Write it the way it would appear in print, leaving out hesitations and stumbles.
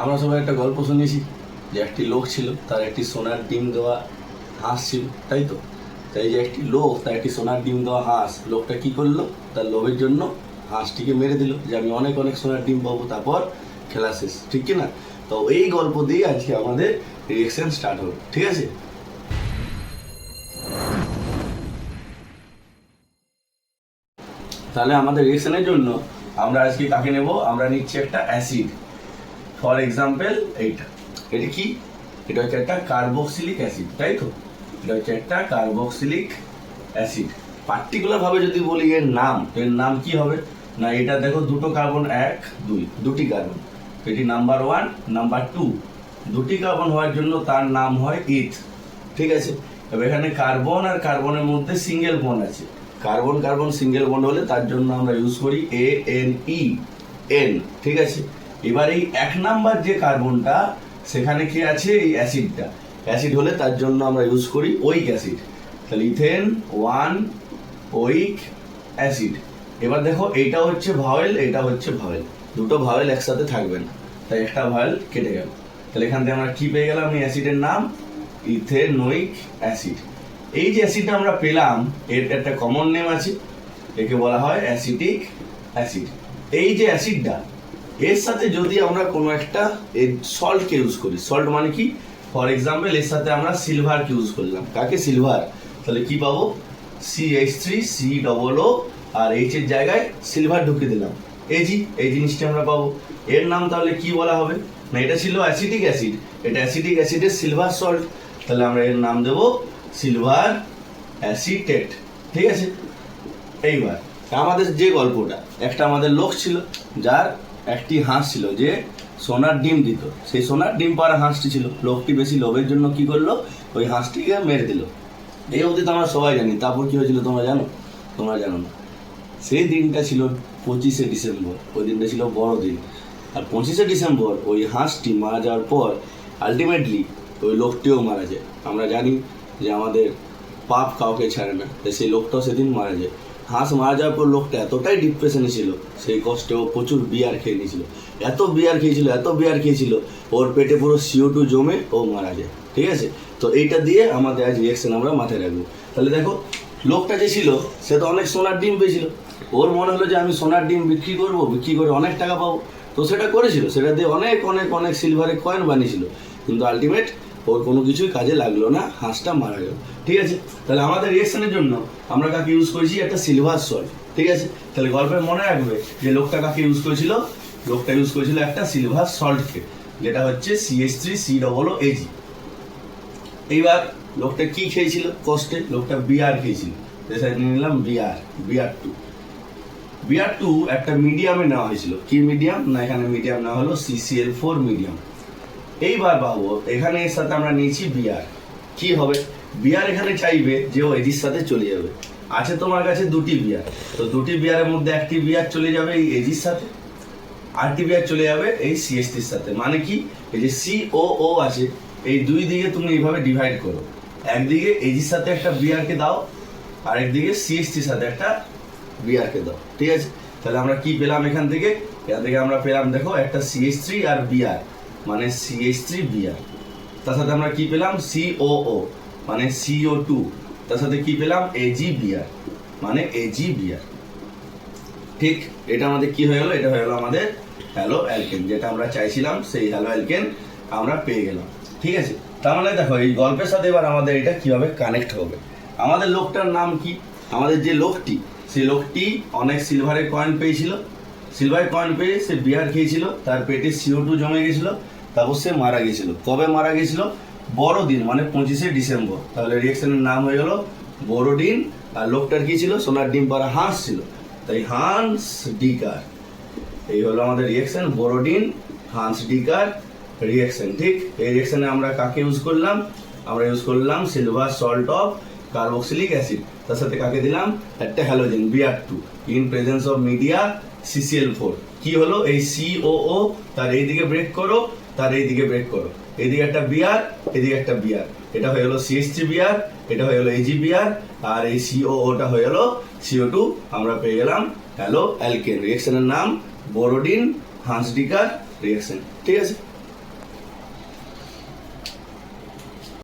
আমরা সবাই একটা গল্প শুনেছি যে একটি লোক ছিল, তার একটি সোনার ডিম দেওয়া হাঁস ছিল, তাই তো? তাই যে একটি লোক, তার একটি সোনার ডিম দেওয়া হাঁস, লোকটা কি করলো? তার লোভের জন্য হাঁসটিকে মেরে দিল যে আমি অনেক অনেক সোনার ডিম পাবো, তারপর খেলা শেষ, ঠিক কি না? তো এই গল্প দিয়ে আজকে আমাদের রিয়েকশন স্টার্ট হবে, ঠিক আছে? তাহলে আমাদের রিয়েকশনের জন্য আমরা আজকে কাকে নেব? আমরা নিচ্ছি একটা অ্যাসিড। ফর এক্সাম্পল এটা কি? এটা হচ্ছে একটা কার্বক্সিলিক অ্যাসিড, তাই তো? এটা হচ্ছে একটা কার্বক্সিলিক অ্যাসিড। পার্টিকুলার ভাবে যদি বলি এর নাম কি হবে না? এটা দেখো দুটো কার্বন, দুটি কার্বন, এটি নাম্বার 1 নাম্বার 2, দুটি কার্বন হওয়ার জন্য তার নাম হয় ইথ, ঠিক আছে? এবার এখানে কার্বন আর কার্বনের মধ্যে সিঙ্গেল বন্ড আছে, কার্বন কার্বন সিঙ্গেল বন্ড হলে তার জন্য আমরা ইউজ করি ANE, ঠিক আছে? এবার এই 1 নাম্বার যে কার্বনটা, সেখানে কি আছে? এই অ্যাসিডটা। অ্যাসিড হলে তার জন্য আমরা ইউজ করি ওইক অ্যাসিড। তাহলে ইথেন 1 ওইক অ্যাসিড। এবার দেখো এইটা হচ্ছে ভাওয়েল, এটা হচ্ছে ভাওয়েল, দুটো ভাওয়েল একসাথে থাকবে না, তাই একটা ভাওয়েল কেটে গেল। তাহলে এখান থেকে আমরা কি পেয়ে গেলাম? এই অ্যাসিডের নাম ইথেনোইক অ্যাসিড। এই যে অ্যাসিডটা আমরা পেলাম, এর একটা কমন নেম আছে, একে বলা হয় অ্যাসিটিক অ্যাসিড। এই যে অ্যাসিডটা, এর সাথে যদি আমরা কোনো একটা সল্টকে ইউজ করি, সল্ট মানে কি? ফর এক্সাম্পল এর সাথে আমরা সিলভারকে ইউজ করলাম। কাকে? সিলভার। তাহলে কি পাবো? CH3COO, আর এইচ এর জায়গায় সিলভার ঢুকিয়ে দিলাম, এই জিনিসটা আমরা পাবো। এর নাম তাহলে কি বলা হবে? না, এটা ছিল অ্যাসিটিক অ্যাসিড, এটা অ্যাসিটিক অ্যাসিডের সিলভার সল্ট, তাহলে আমরা এর নাম দেবো সিলভার অ্যাসিটেট, ঠিক আছে? এইবার আমাদের যে গল্পটা, একটা আমাদের লোক ছিল, যার একটি হাঁস ছিল যে সোনার ডিম দিত। সেই সোনার ডিম পাড়া হাঁসটি ছিল, লোকটি বেশি লোভের জন্য কি করলো? ওই হাঁসটিকে মেরে দিল। এই অবধি তো আমরা সবাই জানি। তারপর কি হয়েছিল তোমরা জানো? তোমরা জানো না। সেই দিনটা ছিল 25শে ডিসেম্বর, ওই দিনটা ছিল বড়দিন। আর 25শে ডিসেম্বর ওই হাঁসটি মারা যাওয়ার পর আলটিমেটলি ওই লোকটিও মারা যায়। আমরা জানি যে আমাদের পাপ কাউকে ছাড়ে না, তাই সেই লোকটাও সেদিন মারা যায়। হাঁস মারা যাওয়ার পর লোকটা এতটাই ডিপ্রেশনে ছিল, সেই কষ্টে ও প্রচুর বিয়ার খেয়ে নিয়েছিল, এত বিয়ার খেয়েছিল ওর পেটে পুরো CO2 জমে ও মারা যায়, ঠিক আছে? তো এইটা দিয়ে আমাদের আজ রিয়েকশন আমরা মাথায় রাখবো। তাহলে দেখো, লোকটা যে ছিল সে তো অনেক সোনার ডিম পেয়েছিল, ওর মনে হলো যে আমি সোনার ডিম বিক্রি করে অনেক টাকা পাবো, তো সেটা করেছিল, সেটা দিয়ে অনেক অনেক অনেক সিলভারের কয়েন বানিয়েছিল, কিন্তু আলটিমেট ওর কোনো কিছুই কাজে লাগলো না, হাঁসটা মারা গেল, ঠিক আছে? তাহলে আমাদের রিয়েকশনের জন্য আমরা কাকে ইউজ করেছি? একটা সিলভার সল্ট, ঠিক আছে? তাহলে গল্পে মনে রাখবে যে লোকটা কাকে ইউজ করেছিল? লোকটা ইউজ করেছিল একটা সিলভার সল্টকে, যেটা হচ্ছে CH3COOAG। এইবার লোকটা কি খেয়েছিল কষ্টে? লোকটা বিয়ার খেয়েছিল, নিয়ে নিলাম বিয়ার 2 একটা মিডিয়ামে নেওয়া হয়েছিল। কি মিডিয়াম? না, এখানে মিডিয়াম নেওয়া হলো CCl4 মিডিয়াম। এইবার পাবো এখানে এর সাথে আমরা নিয়েছি বিয়ার, কি হবে? বিয়ার এখানে চাইবে যে ও এজির সাথে চলে যাবে। আছে তোমার কাছে দুটি বিয়ার, তো দুটি বিয়ারের মধ্যে একটি বিয়ার চলে যাবে এই এজির সাথে, আরটি বিয়ার চলে যাবে এই CH3 সাথে। মানে কি? এই যে COO আছে, এই দুই দিকে তুমি এইভাবে ডিভাইড করো, একদিকে এজির সাথে একটা বিয়ারকে দাও, আরেকদিকে CH3 সাথে একটা বিয়ারকে দাও, ঠিক আছে? তাহলে আমরা কি পেলাম এখান থেকে আমরা পেলাম, দেখো, একটা CH3 আর বিয়ার, মানে CH3 বিয়ার। তার সাথে আমরা কি পেলাম? COO মানে CO2, তার সাথে কি পেলাম? AG বিয়ার মানে AG বিয়ার, ঠিক? এটা আমাদের কি হয়ে গেল? এটা হয়ে গেল আমাদের হ্যালো অ্যালকেন, যেটা আমরা চাইছিলাম, সেই হ্যালো অ্যালকেন আমরা পেয়ে গেলাম, ঠিক আছে? তার মানে দেখো, এই গল্পের সাথে এবার আমাদের এটা কিভাবে কানেক্ট হবে। আমাদের লোকটার নাম কি? আমাদের যে লোকটি, সেই লোকটি অনেক সিলভারের কয়েন পেয়েছিল, সিলভারের কয়েন পেয়ে সে বিয়ার খেয়েছিল, তার পেটে CO2 জমে গেছিল, তারপর সে মারা গেছিল। কবে মারা গেছিল? বড়দিন, মানে 25শে ডিসেম্বর। তাহলে রিয়েকশনের নাম হয়ে গেল বড়দিন। আর লোকটার কি ছিল? সোনার ডিম পাড়া হাঁস ছিল, তাই হান্স ডিকার। এই হলো আমাদের রিয়েকশন, বড়দিন হান্স ডিকার রিয়েকশন, ঠিক? এই রিয়েকশনে আমরা কাকে ইউজ করলাম? আমরা ইউজ করলাম silver salt of carboxylic acid, তার সাথে কাকে দিলাম? একটা halogen Br2 in presence of media CCl4। কি হলো? এই COO তার এইদিকে ব্রেক করো, তার এইদিকে ব্রেক করো, এইদিকে একটা বিয়ার, এদিকে একটা বিয়ার, এটা হয়ে গেলো CH3 বিয়ার, এটা হয়ে গেলো AG বিয়ার, আর এই COOটা হয়ে গেলো CO2। আমরা পেয়ে গেলাম হ্যালো অ্যালকেন। রিয়েকশনের নাম বড়দিন হান্স ডিকার রিয়েকশন, ঠিক আছে?